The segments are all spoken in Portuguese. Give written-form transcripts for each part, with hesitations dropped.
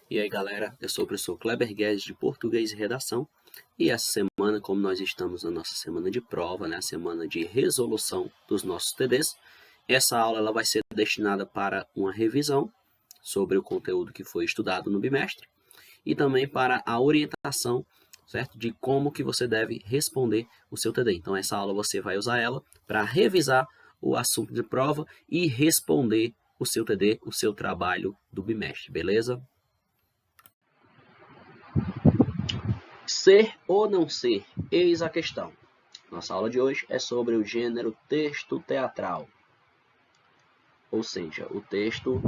E aí galera, eu sou o professor Kleber Guedes de Português e Redação e essa semana, como nós estamos na nossa semana de prova, a semana de resolução dos nossos TDs, essa aula ela vai ser destinada para uma revisão sobre o conteúdo que foi estudado no bimestre e também para a orientação, certo, de como que você deve responder o seu TD. Então essa aula você vai usar ela para revisar o assunto de prova e responder o seu TD, o seu trabalho do bimestre, beleza? Ser ou não ser? Eis a questão. Nossa aula de hoje é sobre o gênero texto teatral, ou seja, o texto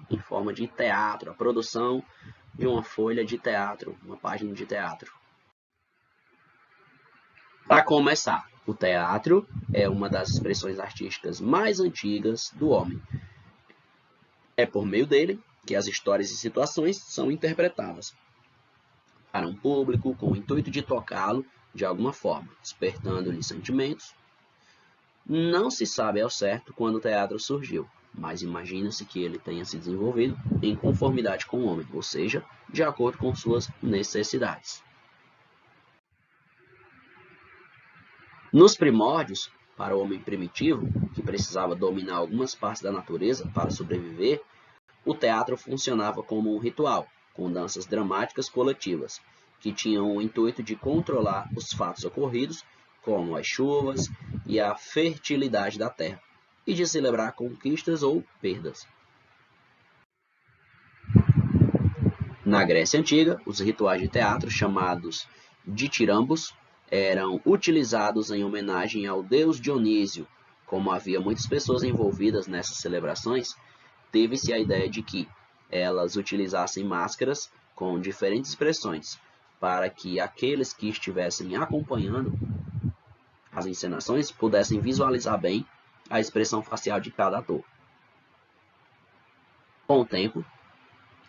em forma de teatro, a produção de uma folha de teatro, uma página de teatro. Para começar, o teatro é uma das expressões artísticas mais antigas do homem. É por meio dele que as histórias e situações são interpretadas para um público com o intuito de tocá-lo de alguma forma, despertando-lhe sentimentos. Não se sabe ao certo quando o teatro surgiu, mas imagina-se que ele tenha se desenvolvido em conformidade com o homem, ou seja, de acordo com suas necessidades. Nos primórdios, para o homem primitivo, que precisava dominar algumas partes da natureza para sobreviver, o teatro funcionava como um ritual, com danças dramáticas coletivas, que tinham o intuito de controlar os fatos ocorridos, como as chuvas e a fertilidade da terra, e de celebrar conquistas ou perdas. Na Grécia Antiga, os rituais de teatro, chamados ditirambos, eram utilizados em homenagem ao deus Dionísio. Como havia muitas pessoas envolvidas nessas celebrações, teve-se a ideia de que elas utilizassem máscaras com diferentes expressões, para que aqueles que estivessem acompanhando as encenações pudessem visualizar bem a expressão facial de cada ator. Com o tempo,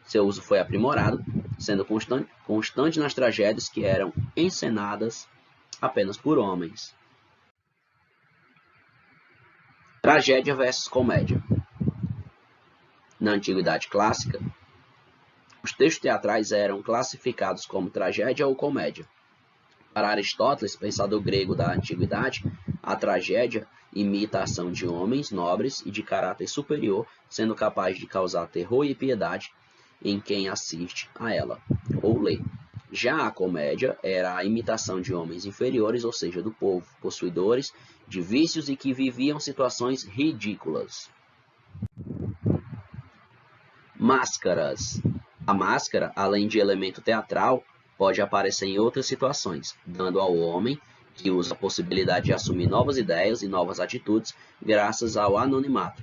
seu uso foi aprimorado, sendo constante nas tragédias que eram encenadas apenas por homens. Tragédia versus comédia. Na Antiguidade Clássica, os textos teatrais eram classificados como tragédia ou comédia. Para Aristóteles, pensador grego da Antiguidade, a tragédia imita a ação de homens nobres e de caráter superior, sendo capaz de causar terror e piedade em quem assiste a ela ou lê. Já a comédia era a imitação de homens inferiores, ou seja, do povo, possuidores de vícios e que viviam situações ridículas. Máscaras. A máscara, além de elemento teatral, pode aparecer em outras situações, dando ao homem que usa a possibilidade de assumir novas ideias e novas atitudes graças ao anonimato,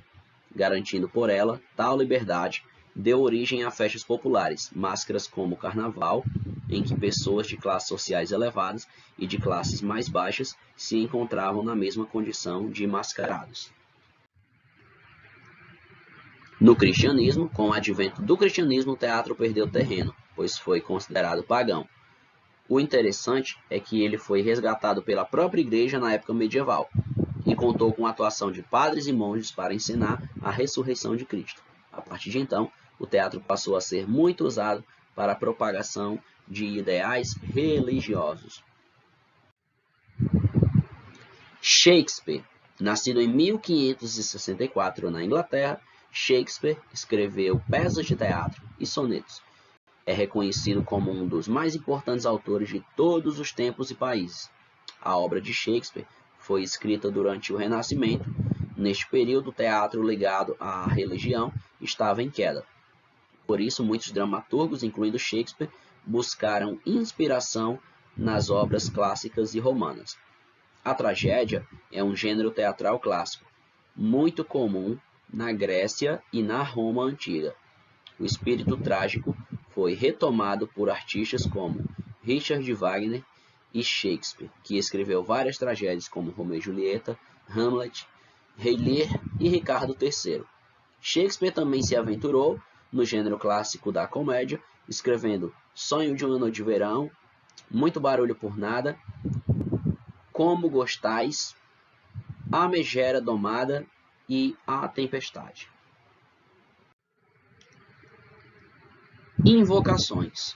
garantindo por ela tal liberdade, deu origem a festas populares, máscaras como o carnaval, em que pessoas de classes sociais elevadas e de classes mais baixas se encontravam na mesma condição de mascarados. No cristianismo, com o advento do cristianismo, o teatro perdeu terreno, pois foi considerado pagão. O interessante é que ele foi resgatado pela própria igreja na época medieval e contou com a atuação de padres e monges para ensinar a ressurreição de Cristo. A partir de então, o teatro passou a ser muito usado para a propagação de ideais religiosos. Shakespeare. Nascido em 1564 na Inglaterra, Shakespeare escreveu peças de teatro e sonetos. É reconhecido como um dos mais importantes autores de todos os tempos e países. A obra de Shakespeare foi escrita durante o Renascimento. Neste período, o teatro ligado à religião estava em queda. Por isso, muitos dramaturgos, incluindo Shakespeare, buscaram inspiração nas obras clássicas e romanas. A tragédia é um gênero teatral clássico, muito comum na Grécia e na Roma antiga. O espírito trágico foi retomado por artistas como Richard Wagner e Shakespeare, que escreveu várias tragédias como Romeu e Julieta, Hamlet, Rei Lear e Ricardo III. Shakespeare também se aventurou no gênero clássico da comédia, escrevendo Sonho de uma Noite de Verão, Muito Barulho por Nada, Como Gostais, A Megera Domada e A Tempestade. Invocações.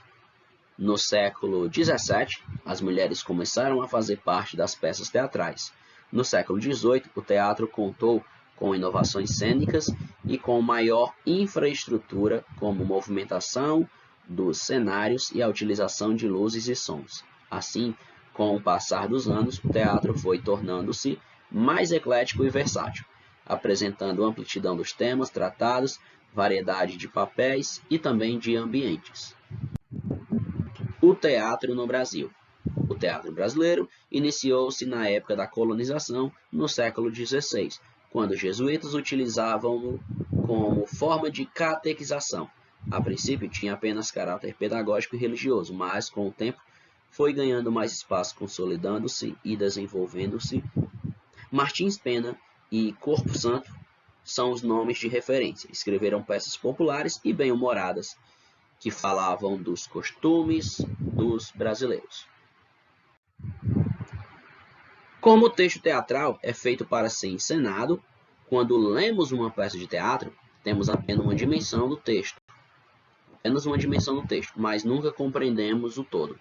No século XVII, as mulheres começaram a fazer parte das peças teatrais. No século XVIII, o teatro contou com inovações cênicas e com maior infraestrutura, como movimentação dos cenários e a utilização de luzes e sons. Assim, com o passar dos anos, o teatro foi tornando-se mais eclético e versátil, apresentando amplitude dos temas tratados, variedade de papéis e também de ambientes. O teatro no Brasil. O teatro brasileiro iniciou-se na época da colonização, no século XVI, quando os jesuítas utilizavam-no como forma de catequização. A princípio tinha apenas caráter pedagógico e religioso, mas com o tempo foi ganhando mais espaço, consolidando-se e desenvolvendo-se. Martins Pena e Corpo Santo são os nomes de referência. Escreveram peças populares e bem-humoradas, que falavam dos costumes dos brasileiros. Como o texto teatral é feito para ser encenado, quando lemos uma peça de teatro, temos apenas uma dimensão do texto. Mas nunca compreendemos o todo.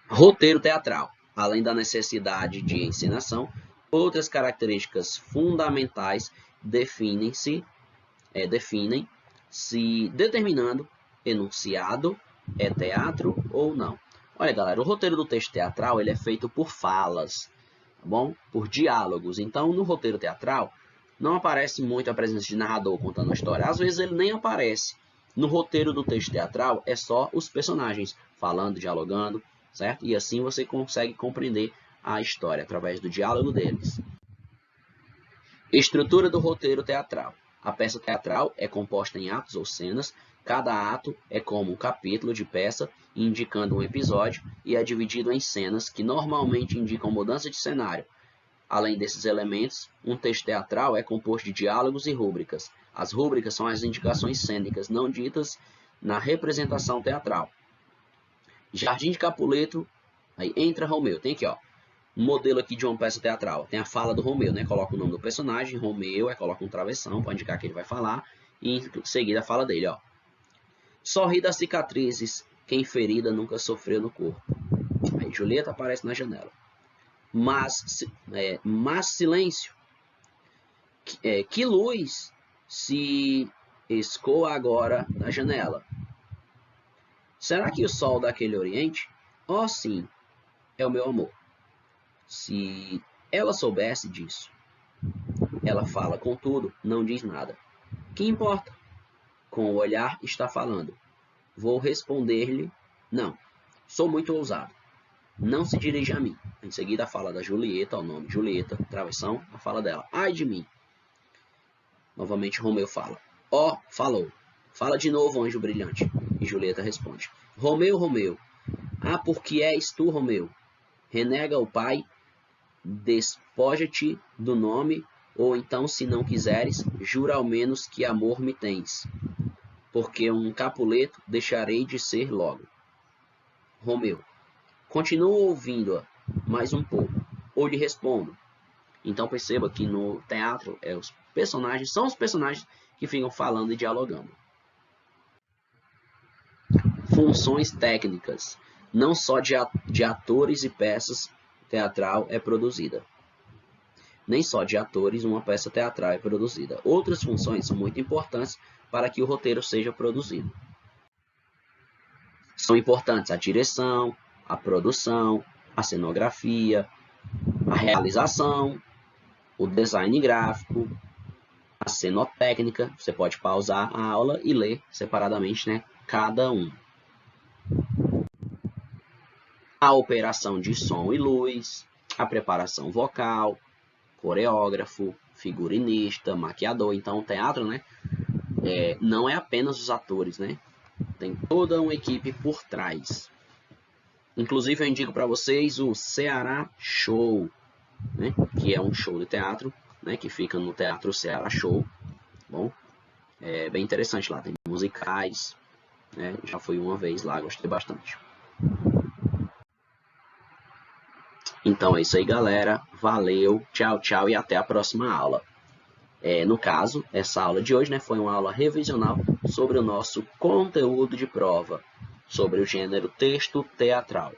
Roteiro teatral. Além da necessidade de encenação, outras características fundamentais definem-se se determinando enunciado é teatro ou não. Olha, galera, o roteiro do texto teatral ele é feito por falas, tá bom? Por diálogos. Então, no roteiro teatral, não aparece muito a presença de narrador contando a história. Às vezes, ele nem aparece. No roteiro do texto teatral, é só os personagens falando, dialogando, certo? E assim você consegue compreender a história através do diálogo deles. Estrutura do roteiro teatral. A peça teatral é composta em atos ou cenas. Cada ato é como um capítulo de peça, indicando um episódio, e é dividido em cenas que normalmente indicam mudança de cenário. Além desses elementos, um texto teatral é composto de diálogos e rúbricas. As rúbricas são as indicações cênicas não ditas na representação teatral. Jardim de Capuleto, aí entra Romeu. Tem aqui, ó, um modelo aqui de uma peça teatral. Tem a fala do Romeu, né? Coloca o nome do personagem, Romeu, aí coloca um travessão para indicar que ele vai falar, e em seguida a fala dele, ó. Sorri das cicatrizes, quem ferida nunca sofreu no corpo. Aí Julieta aparece na janela. Mas silêncio, que luz se escoa agora na janela. Será que o sol daquele oriente? Oh, sim, é o meu amor. Se ela soubesse disso, ela fala, contudo, não diz nada. Que importa? Com o olhar está falando. Vou responder-lhe, não, sou muito ousado. Não se dirige a mim. Em seguida a fala da Julieta, o nome Julieta, travessão, a fala dela. Ai de mim. Novamente Romeu fala. Ó, falou. Fala de novo, anjo brilhante. E Julieta responde. Romeu, Romeu. Ah, por que és tu, Romeu? Renega o pai, despoja-te do nome, ou então, se não quiseres, jura ao menos que amor me tens. Porque um Capuleto deixarei de ser logo. Romeu. Continuo ouvindo-a mais um pouco, ou lhe respondo. Então perceba que no teatro são os personagens que ficam falando e dialogando. Funções técnicas. Não só de atores e peças teatral é produzida. Nem só de atores uma peça teatral é produzida. Outras funções são muito importantes para que o roteiro seja produzido. São importantes a direção, a produção, a cenografia, a realização, o design gráfico, a cenotécnica. Você pode pausar a aula e ler separadamente, né, cada um. A operação de som e luz, a preparação vocal, coreógrafo, figurinista, maquiador. Então, o teatro, né, não é apenas os atores, né? Tem toda uma equipe por trás. Inclusive, eu indico para vocês o Ceará Show, né, que é um show de teatro, né, que fica no Teatro Ceará Show. Bom, é bem interessante lá, tem musicais, né, já fui uma vez lá, gostei bastante. Então é isso aí, galera. Valeu, tchau, tchau e até a próxima aula. No caso, essa aula de hoje, né, foi uma aula revisional sobre o nosso conteúdo de prova, sobre o gênero texto teatral.